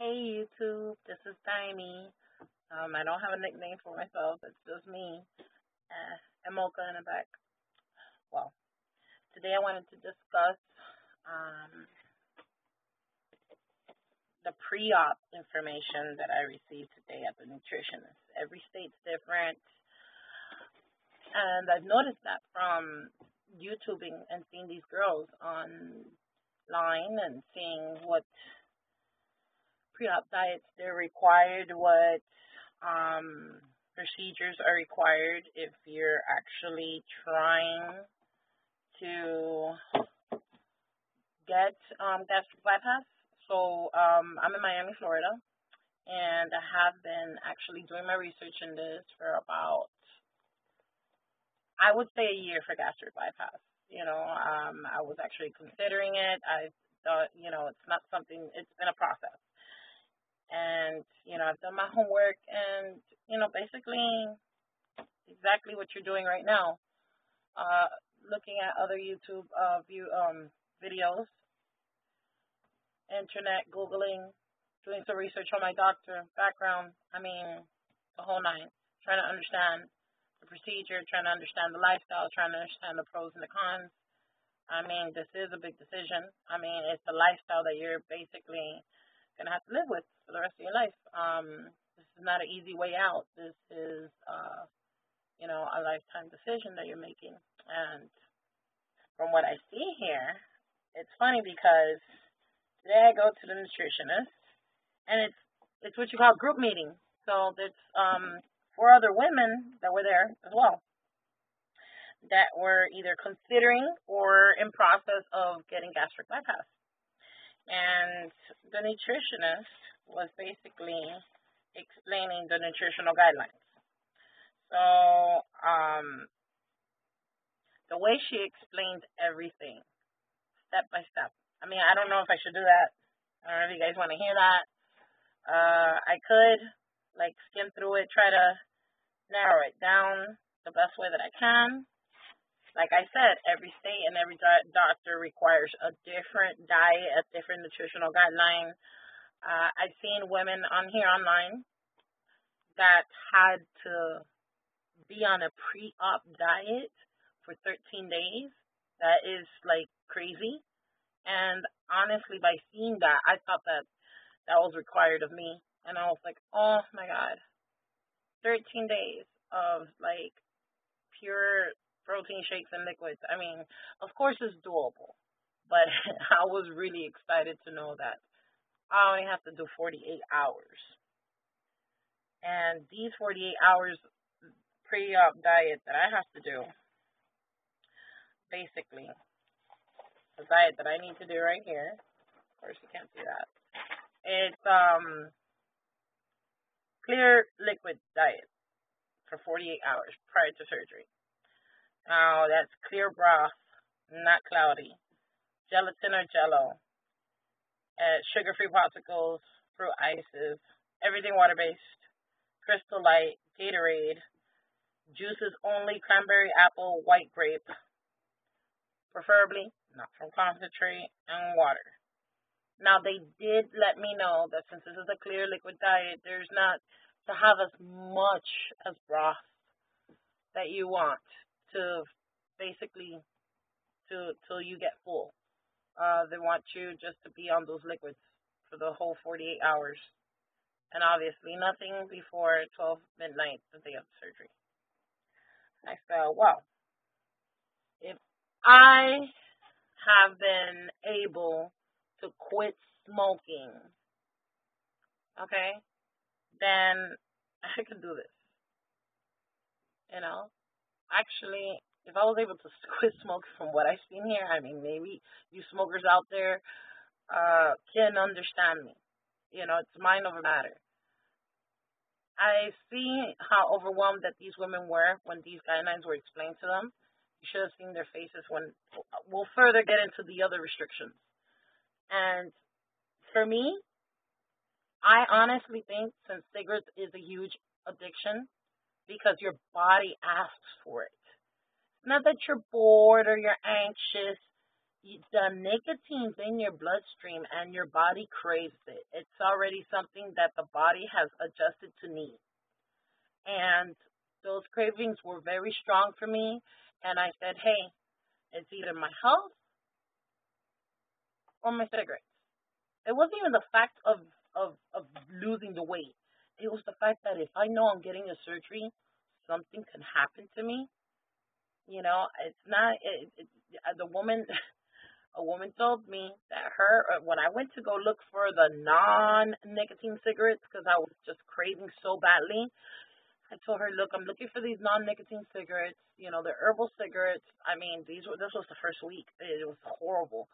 Hey YouTube, this is Dimey. I don't have a nickname for myself. It's just me. And Mocha in the back. Well, today I wanted to discuss um, the pre-op information that I received today at the nutritionist. Every state's different, and I've noticed that from YouTubing and seeing these girls online and seeing what pre-op diets they're required, what procedures are required if you're actually trying to get gastric bypass. So I'm in Miami, Florida, and I have been actually doing my research in this for about, I would say, a year for gastric bypass. I was actually considering it. I thought, it's not something, it's been a process. And, I've done my homework and, basically exactly what you're doing right now. Looking at other YouTube videos, internet, Googling, doing some research on my doctor background. I mean, the whole nine. Trying to understand the procedure, trying to understand the lifestyle, trying to understand the pros and the cons. I mean, this is a big decision. I mean, it's a lifestyle that you're basically going to have to live with for the rest of your life. This is not an easy way out. This is, a lifetime decision that you're making. And from what I see here, it's funny because today I go to the nutritionist, and it's what you call group meeting. So there's 4 other women that were there as well that were either considering or in process of getting gastric bypass. And the nutritionist was basically explaining the nutritional guidelines. So the way she explained everything, step by step. I mean, I don't know if I should do that. I don't know if you guys want to hear that. I could, skim through it, try to narrow it down the best way that I can. Like I said, every state and every doctor requires a different diet, a different nutritional guideline. I've seen women on here online that had to be on a pre-op diet for 13 days. That is crazy. And honestly, by seeing that, I thought that was required of me. And I was like, oh my God, 13 days of pure protein shakes and liquids. I mean, of course it's doable, but I was really excited to know that I only have to do 48 hours. And these 48 hours pre-op diet that I have to do, basically, the diet that I need to do right here, of course you can't see that, it's clear liquid diet for 48 hours prior to surgery. Now, that's clear broth, not cloudy, gelatin or jello, sugar-free popsicles, fruit ices, everything water-based, Crystal Light, Gatorade, juices only, cranberry, apple, white grape, preferably not from concentrate, and water. Now, they did let me know that since this is a clear liquid diet, there's not to have as much as broth that you want to basically till you get full. They want you just to be on those liquids for the whole 48 hours. And obviously nothing before 12 midnight the day of the surgery. I said, well, if I have been able to quit smoking, okay, then I could do this. Actually, if I was able to quit smoking from what I've seen here, I mean, maybe you smokers out there can understand me. It's mind over matter. I see how overwhelmed that these women were when these guidelines were explained to them. You should have seen their faces when we'll further get into the other restrictions. And for me, I honestly think since cigarettes is a huge addiction because your body asks for it. Not that you're bored or you're anxious. The nicotine's in your bloodstream and your body craves it. It's already something that the body has adjusted to need. And those cravings were very strong for me. And I said, hey, it's either my health or my cigarettes. It wasn't even the fact of losing the weight. It was the fact that if I know I'm getting a surgery, something can happen to me. You know, it's not, the woman, a woman told me that when I went to go look for the non-nicotine cigarettes, because I was just craving so badly, I told her, look, I'm looking for these non-nicotine cigarettes, you know, the herbal cigarettes. I mean, this was the first week. It was horrible.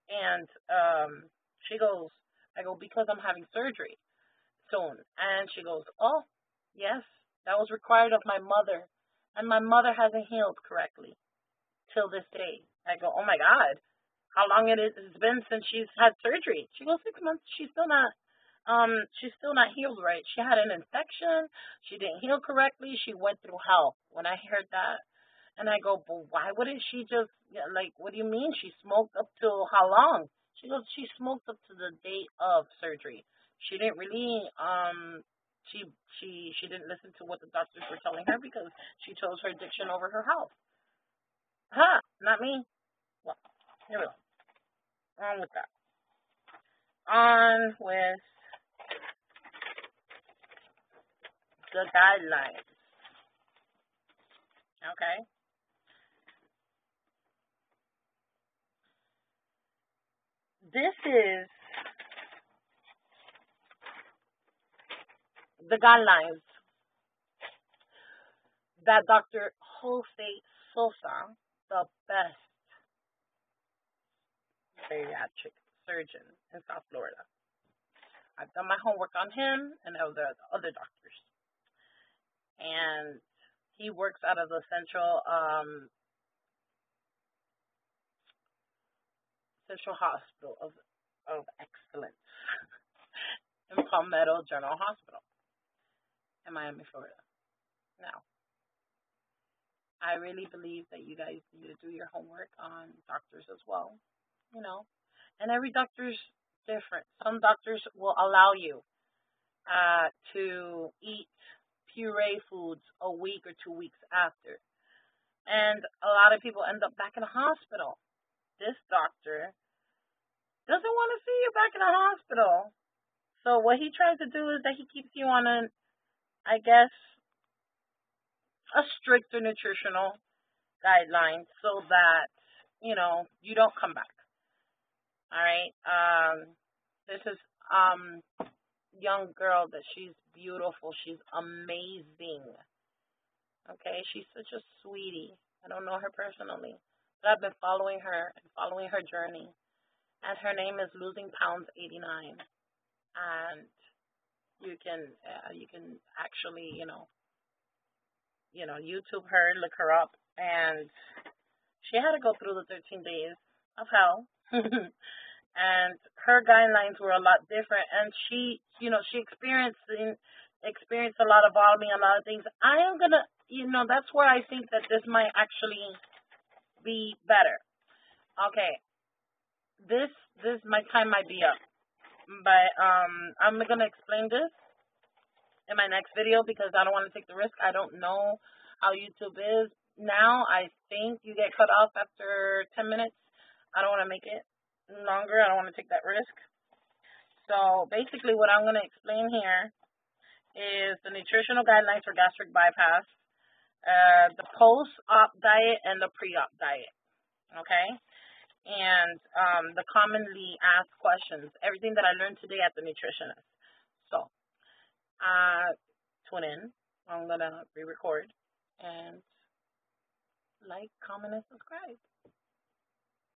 And she goes, I go, because I'm having surgery soon. And she goes, oh, yes, that was required of my mother. And my mother hasn't healed correctly till this day. I go, oh my God, how long it's been since she's had surgery? She goes, 6 months. She's still not healed right. She had an infection. She didn't heal correctly. She went through hell. When I heard that, and I go, but why wouldn't she just, like, what do you mean? She smoked up till how long? She goes, she smoked up to the date of surgery. She didn't really, she didn't listen to what the doctors were telling her because she chose her addiction over her health. Huh, not me. Well, here we go. On with that. On with the guidelines. Okay? This is the guidelines that Dr. Jose Sosa, the best bariatric surgeon in South Florida. I've done my homework on him and the other doctors. And he works out of the Central Hospital of Excellence in Palmetto General Hospital in Miami, Florida. Now, I really believe that you guys need to do your homework on doctors as well, you know. And every doctor's different. Some doctors will allow you to eat puree foods a week or 2 weeks after. And a lot of people end up back in the hospital. This doctor doesn't want to see you back in the hospital. So what he tries to do is that he keeps you on a stricter nutritional guideline so that, you know, you don't come back. All right. This is young girl that she's beautiful. She's amazing. Okay. She's such a sweetie. I don't know her personally, but I've been following her and following her journey. And her name is Losing Pounds 89. And you can actually, YouTube her, look her up, and she had to go through the 13 days of hell. And her guidelines were a lot different, and she experienced a lot of vomiting, a lot of things. I am gonna, that's where I think that this might actually be better. Okay, this my time might be up, but I'm gonna explain this in my next video because I don't want to take the risk. I don't know how YouTube is now. I think you get cut off after 10 minutes. I don't want to make it longer. I don't want to take that risk. So basically what I'm going to explain here is the nutritional guidelines for gastric bypass, the post-op diet, and the pre-op diet. Okay? And the commonly asked questions, everything that I learned today at the nutritionist. So, tune in. I'm going to re-record and like, comment, and subscribe.